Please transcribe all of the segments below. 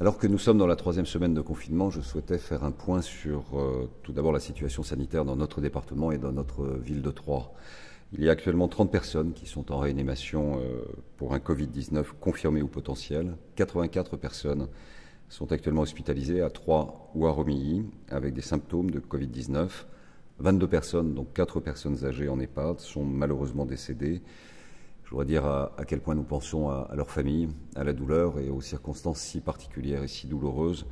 Alors que nous sommes dans la troisième semaine de confinement, je souhaitais faire un point sur tout d'abord la situation sanitaire dans notre département et dans notre ville de Troyes. Il y a actuellement 30 personnes qui sont en réanimation pour un Covid-19 confirmé ou potentiel. 84 personnes sont actuellement hospitalisées à Troyes ou à Romilly avec des symptômes de Covid-19. 22 personnes, donc 4 personnes âgées en EHPAD, sont malheureusement décédées. Je voudrais dire à quel point nous pensons à leur famille, à la douleur et aux circonstances si particulières et si douloureuses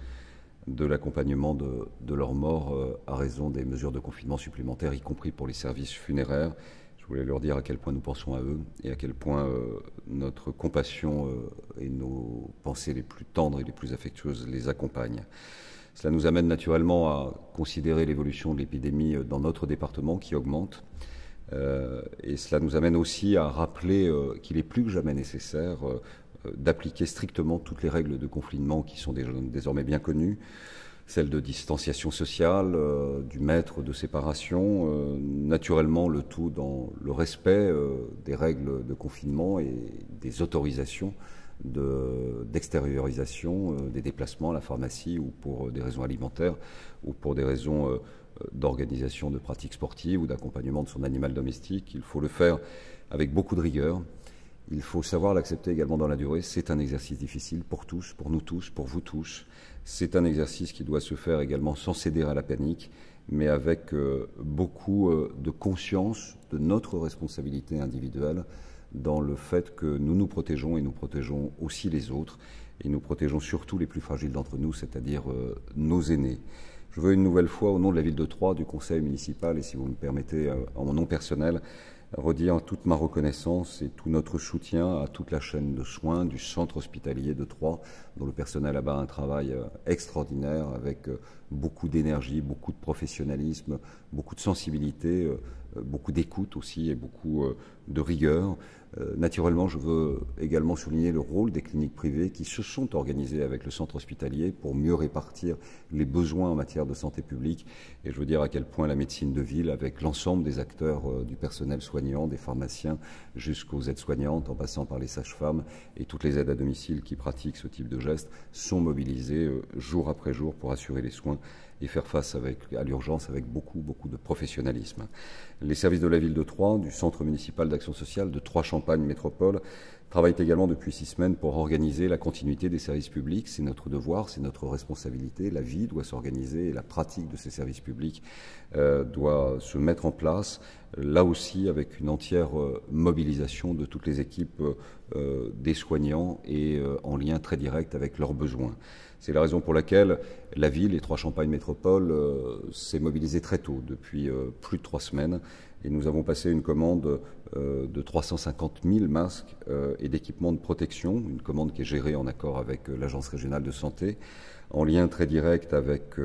de l'accompagnement de leur mort à raison des mesures de confinement supplémentaires, y compris pour les services funéraires. Je voulais leur dire à quel point nous pensons à eux et à quel point notre compassion et nos pensées les plus tendres et les plus affectueuses les accompagnent. Cela nous amène naturellement à considérer l'évolution de l'épidémie dans notre département qui augmente. Et cela nous amène aussi à rappeler qu'il est plus que jamais nécessaire d'appliquer strictement toutes les règles de confinement qui sont désormais bien connues, celles de distanciation sociale, du mètre de séparation, naturellement le tout dans le respect des règles de confinement et des autorisations d'extériorisation des déplacements à la pharmacie ou pour des raisons alimentaires ou pour des raisons d'organisation de pratiques sportives ou d'accompagnement de son animal domestique. Il faut le faire avec beaucoup de rigueur. Il faut savoir l'accepter également dans la durée. C'est un exercice difficile pour tous, pour nous tous, pour vous tous. C'est un exercice qui doit se faire également sans céder à la panique, mais avec beaucoup de conscience de notre responsabilité individuelle dans le fait que nous nous protégeons et nous protégeons aussi les autres et nous protégeons surtout les plus fragiles d'entre nous, c'est-à-dire nos aînés. Je veux une nouvelle fois, au nom de la ville de Troyes, du conseil municipal, et si vous me permettez, en mon nom personnel, redire toute ma reconnaissance et tout notre soutien à toute la chaîne de soins du centre hospitalier de Troyes, dont le personnel abat un travail extraordinaire avec beaucoup d'énergie, beaucoup de professionnalisme, beaucoup de sensibilité, beaucoup d'écoute aussi et beaucoup de rigueur. Naturellement, je veux également souligner le rôle des cliniques privées qui se sont organisées avec le centre hospitalier pour mieux répartir les besoins en matière de santé publique. Et je veux dire à quel point la médecine de ville, avec l'ensemble des acteurs du personnel soignant, des pharmaciens jusqu'aux aides-soignantes, en passant par les sages-femmes et toutes les aides à domicile qui pratiquent ce type de gestes, sont mobilisées jour après jour pour assurer les soins et faire face à l'urgence avec beaucoup de professionnalisme. Les services de la ville de Troyes, du Centre municipal d'action sociale de Troyes-Champagne Métropole, travaillent également depuis 6 semaines pour organiser la continuité des services publics. C'est notre devoir, c'est notre responsabilité. La vie doit s'organiser et la pratique de ces services publics doit se mettre en place, là aussi avec une entière mobilisation de toutes les équipes des soignants et en lien très direct avec leurs besoins. C'est la raison pour laquelle la ville et Troyes-Champagne Métropole s'est mobilisée très tôt, depuis plus de 3 semaines, et nous avons passé une commande de 350 000 masques et d'équipements de protection, une commande qui est gérée en accord avec l'Agence régionale de santé, en lien très direct avec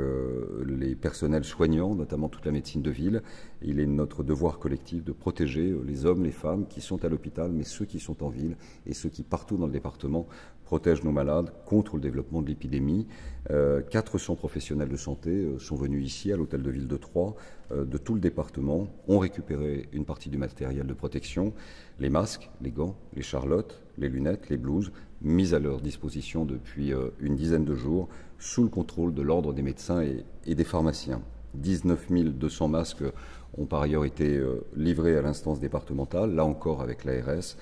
les personnels soignants, notamment toute la médecine de ville. Il est notre devoir collectif de protéger les hommes, les femmes qui sont à l'hôpital, mais ceux qui sont en ville et ceux qui, partout dans le département, protègent nos malades contre le développement de l'épidémie. 400 professionnels de santé sont venus ici, à l'hôtel de ville de Troyes, de tout le département, ont récupéré une partie du matériel de protection, les masques, les gants, les charlottes, les lunettes, les blouses, mises à leur disposition depuis une dizaine de jours, sous le contrôle de l'ordre des médecins et des pharmaciens. 19 200 masques ont par ailleurs été livrés à l'instance départementale, là encore avec l'ARS,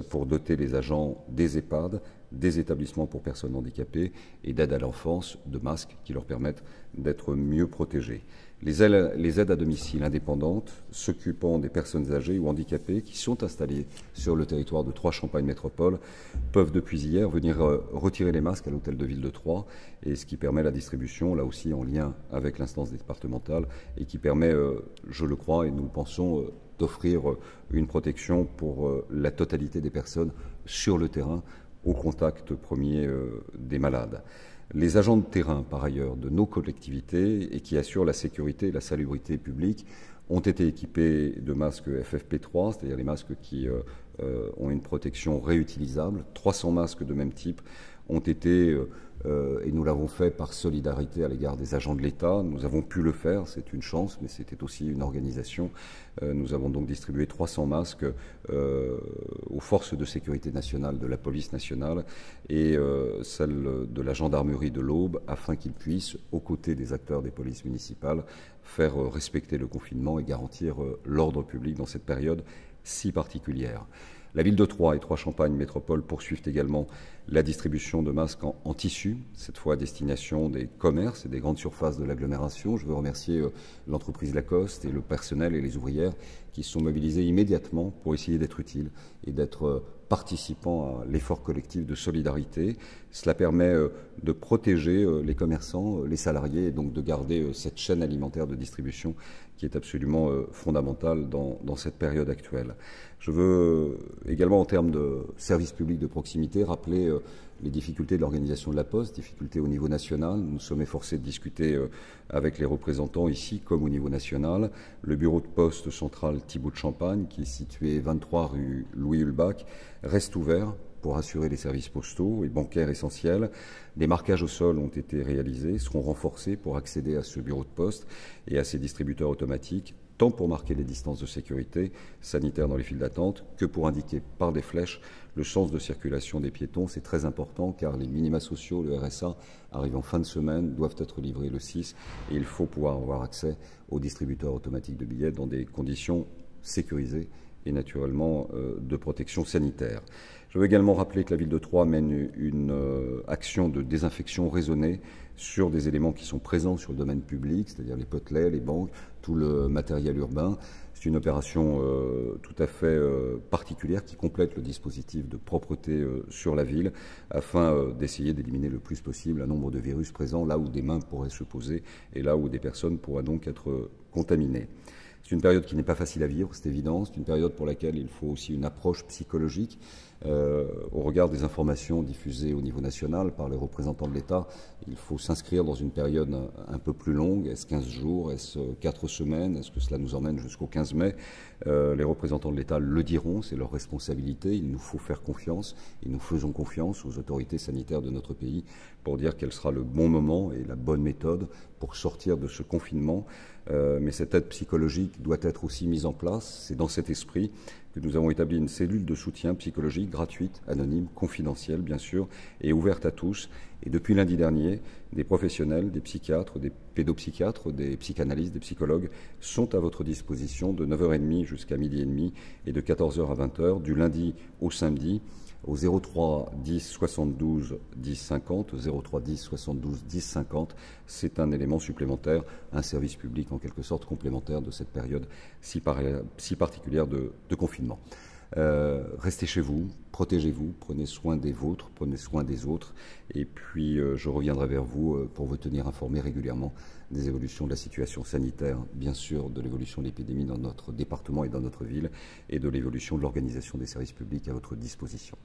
pour doter les agents des EHPAD, des établissements pour personnes handicapées et d'aide à l'enfance de masques qui leur permettent d'être mieux protégés. Les aides à domicile indépendantes s'occupant des personnes âgées ou handicapées qui sont installées sur le territoire de Troyes-Champagne Métropole peuvent depuis hier venir retirer les masques à l'hôtel de ville de Troyes, et ce qui permet la distribution, là aussi en lien avec l'instance départementale, et qui permet, je le crois et nous le pensons, d'offrir une protection pour la totalité des personnes sur le terrain au contact premier des malades. Les agents de terrain, par ailleurs, de nos collectivités et qui assurent la sécurité et la salubrité publique ont été équipés de masques FFP3, c'est-à-dire les masques qui ont une protection réutilisable. 300 masques de même type ont été, et nous l'avons fait par solidarité à l'égard des agents de l'État. Nous avons pu le faire, c'est une chance, mais c'était aussi une organisation. Nous avons donc distribué 300 masques aux forces de sécurité nationale de la police nationale et celles de la gendarmerie de l'Aube, afin qu'ils puissent, aux côtés des acteurs des polices municipales, faire respecter le confinement et garantir l'ordre public dans cette période si particulière. La ville de Troyes et Troyes-Champagne Métropole poursuivent également la distribution de masques en tissu, cette fois à destination des commerces et des grandes surfaces de l'agglomération. Je veux remercier l'entreprise Lacoste et le personnel et les ouvrières qui se sont mobilisés immédiatement pour essayer d'être utiles et d'être participants à l'effort collectif de solidarité. Cela permet de protéger les commerçants, les salariés et donc de garder cette chaîne alimentaire de distribution qui est absolument fondamentale dans cette période actuelle. Je veux également, en termes de services publics de proximité, rappeler les difficultés de l'organisation de la Poste, difficultés au niveau national. Nous sommes efforcés de discuter avec les représentants ici comme au niveau national. Le bureau de poste central Thibaut de Champagne, qui est situé 23 rue Louis-Hulbach, reste ouvert pour assurer les services postaux et bancaires essentiels. Des marquages au sol ont été réalisés, seront renforcés pour accéder à ce bureau de poste et à ces distributeurs automatiques, tant pour marquer les distances de sécurité sanitaire dans les files d'attente que pour indiquer par des flèches le sens de circulation des piétons. C'est très important car les minima sociaux, le RSA, arrivent en fin de semaine, doivent être livrés le 6 et il faut pouvoir avoir accès aux distributeurs automatiques de billets dans des conditions sécurisées et naturellement de protection sanitaire. Je veux également rappeler que la ville de Troyes mène une action de désinfection raisonnée sur des éléments qui sont présents sur le domaine public, c'est-à-dire les potelets, les banques, tout le matériel urbain. C'est une opération tout à fait particulière qui complète le dispositif de propreté sur la ville afin d'essayer d'éliminer le plus possible un nombre de virus présents là où des mains pourraient se poser et là où des personnes pourraient donc être contaminées. C'est une période qui n'est pas facile à vivre, c'est évident. C'est une période pour laquelle il faut aussi une approche psychologique. Au regard des informations diffusées au niveau national par les représentants de l'État, il faut s'inscrire dans une période un peu plus longue. Est-ce 15 jours? Est-ce 4 semaines? Est-ce que cela nous emmène jusqu'au 15 mai? Les représentants de l'État le diront, c'est leur responsabilité. Il nous faut faire confiance et nous faisons confiance aux autorités sanitaires de notre pays pour dire quel sera le bon moment et la bonne méthode pour sortir de ce confinement. Mais cette aide psychologique doit être aussi mise en place. C'est dans cet esprit que nous avons établi une cellule de soutien psychologique gratuite, anonyme, confidentielle bien sûr, et ouverte à tous. Et depuis lundi dernier, des professionnels, des psychiatres, des pédopsychiatres, des psychanalystes, des psychologues sont à votre disposition de 9h30 jusqu'à 12h30 et de 14h à 20h, du lundi au samedi, au 03 10 72 10 50, 03 10 72 10 50. C'est un élément supplémentaire, un service public en quelque sorte complémentaire de cette période si particulière de confinement. Restez chez vous, protégez-vous, prenez soin des vôtres, prenez soin des autres, et puis je reviendrai vers vous pour vous tenir informés régulièrement des évolutions de la situation sanitaire, bien sûr de l'évolution de l'épidémie dans notre département et dans notre ville, et de l'évolution de l'organisation des services publics à votre disposition.